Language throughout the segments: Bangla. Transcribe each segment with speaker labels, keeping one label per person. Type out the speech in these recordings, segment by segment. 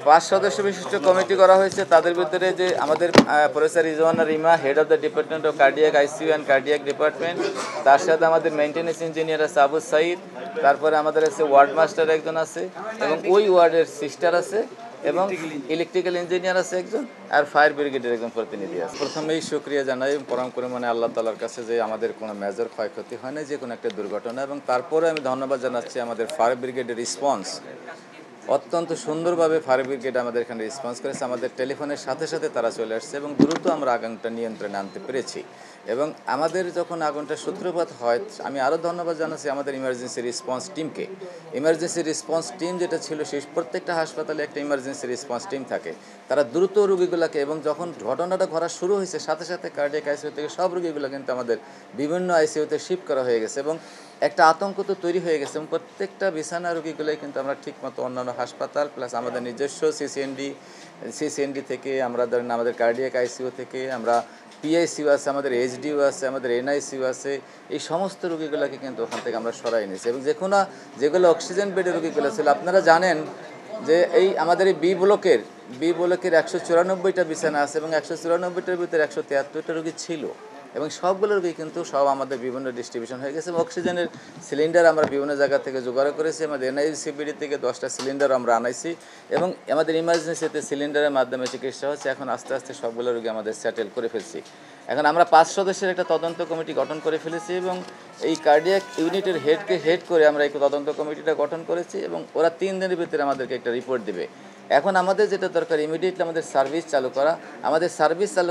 Speaker 1: 5 সদস্য বিশিষ্ট কমিটি করা হয়েছে। তাদের ভিতরে যে আমাদের professor Rizwana Rima, head of the department of cardiac ICU and cardiac department, তার সাথে আমাদের মেইনটেনেন্স ইঞ্জিনিয়ার আছে আবু সাইদ, তারপরে আমাদের আছে ওয়ার্ড মাস্টার একজন আছে এবং ওই ওয়ার্ডের সিস্টার আছে এবং ইলেকট্রিক্যাল ইঞ্জিনিয়ার আছে একজন, আর ফায়ার ব্রিগেডের একজন প্রতিনিধি আছে। প্রথমেই শুকরিয়া জানাই পরম পরিমাণে আল্লাহ তাআলার কাছে যে আমাদের কোনো মেজর ক্ষয়ক্ষতি হয় না, যে কোনো একটা দুর্ঘটনা। এবং তারপরে আমি ধন্যবাদ জানাচ্ছি আমাদের ফায়ার ব্রিগেডের রেসপন্স অত্যন্ত সুন্দরভাবে ফায়ার ব্রিগেড আমাদের এখানে রেসপন্স করেছে। আমাদের টেলিফোনের সাথে সাথে তারা চলে আসছে এবং দ্রুত আমরা আগুনটা নিয়ন্ত্রণে আনতে পেরেছি। এবং আমাদের যখন আগুনটা সূত্রপাত হয়, আমি আরও ধন্যবাদ জানাচ্ছি আমাদের ইমার্জেন্সি রেসপন্স টিমকে। ইমার্জেন্সি রেসপন্স টিম যেটা ছিল, সেই প্রত্যেকটা হাসপাতালে একটা ইমার্জেন্সি রেসপন্স টিম থাকে। তারা দ্রুত রোগীগুলোকে, এবং যখন ঘটনাটা ঘটা শুরু হয়েছে সাথে সাথে কার্ডিয়াক আইসিইউ থেকে সব রোগীগুলো কিন্তু আমাদের বিভিন্ন আইসিইউতে শিফট করা হয়ে গেছে এবং একটা আতঙ্ক তো তৈরি হয়ে গেছে। এবং প্রত্যেকটা বিছানা রোগীগুলোই কিন্তু আমরা ঠিকমতো অন্যান্য হাসপাতাল প্লাস আমাদের নিজস্ব সিসিএনডি থেকে, আমরা ধরেন আমাদের কার্ডিয়াক আইসিইউ থেকে, আমরা পিআইসিইউ আছে, আমাদের এইচডিইউ আছে, আমাদের এনআইসিইউ আছে, এই সমস্ত রোগীগুলোকে কিন্তু ওখান থেকে আমরা সরাই নিয়েছি। এবং যেগুলো অক্সিজেন বেডের রোগীগুলো ছিল, আপনারা জানেন যে এই আমাদের এই বি ব্লকের 194টা বিছানা আছে এবং 194টার ভিতরে 173টা রোগী ছিল এবং সবগুলো রোগী কিন্তু সব আমাদের বিভিন্ন ডিস্ট্রিবিউশন হয়ে গেছে। এবং অক্সিজেনের সিলিন্ডার আমরা বিভিন্ন জায়গা থেকে জোগাড় করেছি। আমাদের এনআইসিবিডি থেকে 10টা সিলিন্ডার আমরা আনাইছি এবং আমাদের ইমার্জেন্সিতে সিলিন্ডারের মাধ্যমে চিকিৎসা হচ্ছে। এখন আস্তে আস্তে সবগুলো রোগী আমাদের সেটেল করে ফেলছি। এখন আমরা 5 সদস্যের একটা তদন্ত কমিটি গঠন করে ফেলেছি এবং এই কার্ডিয়াক ইউনিটের হেড করে আমরা এই তদন্ত কমিটিটা গঠন করেছি এবং ওরা 3 দিনের ভিতরে আমাদেরকে একটা রিপোর্ট দেবে। এখন আমাদের যেটা দরকার, ইমিডিয়েটলি আমাদের সার্ভিস চালু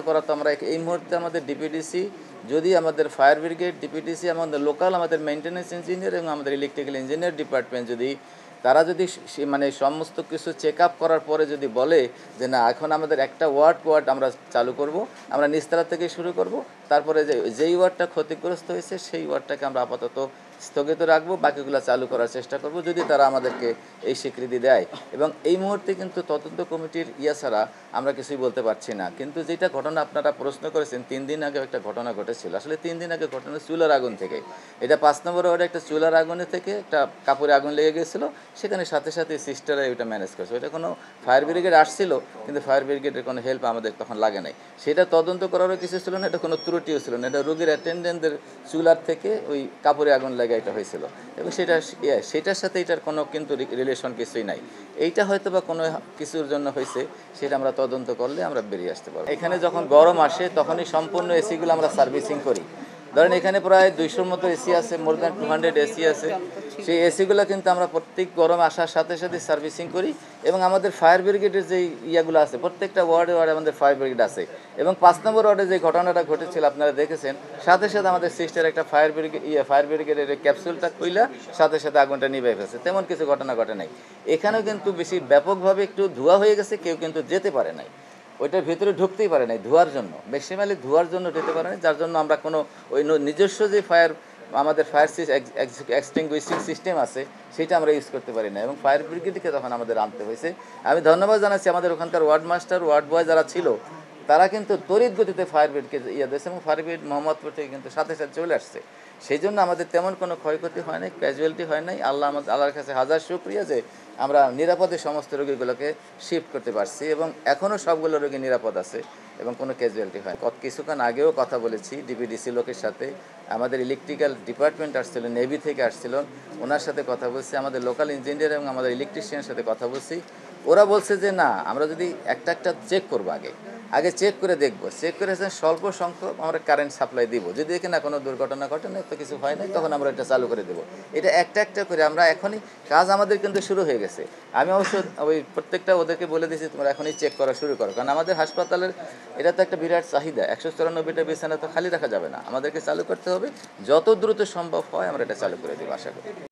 Speaker 1: করা। তো আমরা এই মুহূর্তে আমাদের ডিপিডিসি, যদি আমাদের ফায়ার ব্রিগেড, ডিপিডিসি, আমাদের লোকাল, আমাদের মেইনটেনেন্স ইঞ্জিনিয়ার এবং আমাদের ইলেকট্রিক্যাল ইঞ্জিনিয়ার ডিপার্টমেন্ট, তারা যদি মানে সমস্ত কিছু চেক আপ করার পরে যদি বলে যে না, এখন আমাদের একটা ওয়ার্ড আমরা চালু করব, আমরা নিচতলা থেকে শুরু করব, তারপরে যেই ওয়ার্ডটা ক্ষতিগ্রস্ত হয়েছে সেই ওয়ার্ডটাকে আমরা আপাতত স্থগিত রাখবো, বাকিগুলো চালু করার চেষ্টা করব যদি তারা আমাদেরকে এই স্বীকৃতি দেয়। এবং এই মুহূর্তে কিন্তু তদন্ত কমিটির ছাড়া আমরা কিছুই বলতে পারছি না। কিন্তু যেটা ঘটনা আপনারা প্রশ্ন করেছেন, 3 দিন আগে একটা ঘটনা ঘটেছিল। আসলে 3 দিন আগে ঘটনা চুলার আগুন থেকে, এটা 5 নম্বর ওয়ার্ডে একটা চুলার আগুনে থেকে একটা কাপড়ে আগুন লেগে গেছিলো। সেখানে সাথে সাথে সিস্টাররা ওইটা ম্যানেজ করেছে। ওইটা কোনো ফায়ার ব্রিগেড আসছিল, কিন্তু ফায়ার ব্রিগেডের কোনো হেল্প আমাদের তখন লাগে নাই। সেটা তদন্ত করারও কিছু ছিল না, এটা কোনো ত্রুটিও ছিল না। এটা রোগীর অ্যাটেন্ডেন্টদের চুলার থেকে ওই কাপড়ে আগুন লাগা এটা হয়েছিল এবং সেটার সাথে এটার কোনো কিন্তু রিলেশন কিছুই নাই। এইটা হয়তো বা কোনো কিছুর জন্য হয়েছে, সেটা আমরা তদন্ত করলে আমরা বেরিয়ে আসতে পারবো। এখানে যখন গরম আসে তখনই সম্পূর্ণ এসিগুলো আমরা সার্ভিসিং করি। ধরেন এখানে প্রায় 200-র মতো এসি আছে, মোর দ্যান 200 এসি আছে। সেই এসিগুলো কিন্তু আমরা প্রত্যেক গরম আসার সাথে সাথে সার্ভিসিং করি এবং আমাদের ফায়ার ব্রিগেডের যে ইয়াগুলো আছে, প্রত্যেকটা ওয়ার্ডে আমাদের ফায়ার ব্রিগেড আছে। এবং 5 নম্বর ওয়ার্ডে যে ঘটনাটা ঘটেছিল আপনারা দেখেছেন, সাথে সাথে আমাদের সিস্টার একটা ফায়ার ব্রিগেডের ক্যাপসুলটা খুইলা সাথে সাথে আগুনটা নিভে ফেলছে। তেমন কিছু ঘটনা ঘটে নাই। এখানেও কিন্তু বেশি ব্যাপকভাবে একটু ধোঁয়া হয়ে গেছে, কেউ কিন্তু যেতে পারে নাই, ওইটার ভিতরে ঢুকতেই পারে নাই ধোয়ার জন্য, ম্যাক্সিমালি ধোয়ার জন্য যেতে পারে নাই, যার জন্য আমরা কোনো ওই নিজস্ব যে আমাদের ফায়ার এক্সটিংগুইশিং সিস্টেম আছে সেটা আমরা ইউজ করতে পারি না এবং ফায়ার ব্রিগেডকে তখন আমাদের আনতে হয়েছে। আমি ধন্যবাদ জানাচ্ছি আমাদের ওখানকার ওয়ার্ড মাস্টার, ওয়ার্ড বয় যারা ছিল, তারা কিন্তু তড়িৎ গতিতে ফায়ার ব্রিগেডকে দিয়েছে এবং ফায়ার ব্রিগেড মোহাম্মদপুর থেকে কিন্তু সাথে সাথে চলে আসছে। সেই জন্য আমাদের তেমন কোনো ক্ষয়ক্ষতি হয় নাই, ক্যাজুয়ালিটি হয় নাই। আল্লাহর কাছে হাজার শুকরিয়া যে আমরা নিরাপদে সমস্ত রোগীগুলোকে শিফট করতে পারছি এবং এখনও সবগুলো রোগী নিরাপদ আছে এবং কোনো ক্যাজুয়ালিটি হয়। কিছুক্ষণ আগেও কথা বলেছি ডিপিডিসি লোকের সাথে, আমাদের ইলেকট্রিক্যাল ডিপার্টমেন্ট আসছিল, নেভি থেকে আসছিল, ওনার সাথে কথা বলছি, আমাদের লোকাল ইঞ্জিনিয়ার এবং আমাদের ইলেকট্রিশিয়ানের সাথে কথা বলছি। ওরা বলছে যে না, আমরা যদি একটা চেক করবো, আগে চেক করে দেখবো, চেক করে স্বল্প সংখ্যক আমরা কারেন্ট সাপ্লাই দিব, যদি এখানে কোনো দুর্ঘটনা ঘটে না, তো কিছু হয় নাই, তখন আমরা এটা চালু করে দেবো। এটা একটা করে আমরা এখনই কাজ আমাদের কিন্তু শুরু হয়ে গেছে। আমি অবশ্য ওই প্রত্যেকটা ওদেরকে বলে দিয়েছি তোমরা এখনই চেক করা শুরু করো, কারণ আমাদের হাসপাতালের এটা তো একটা বিরাট চাহিদা। 194টা বিছানা তো খালি রাখা যাবে না, আমাদেরকে চালু করতে হবে। যত দ্রুত সম্ভব হয় আমরা এটা চালু করে দেবো আশা করি।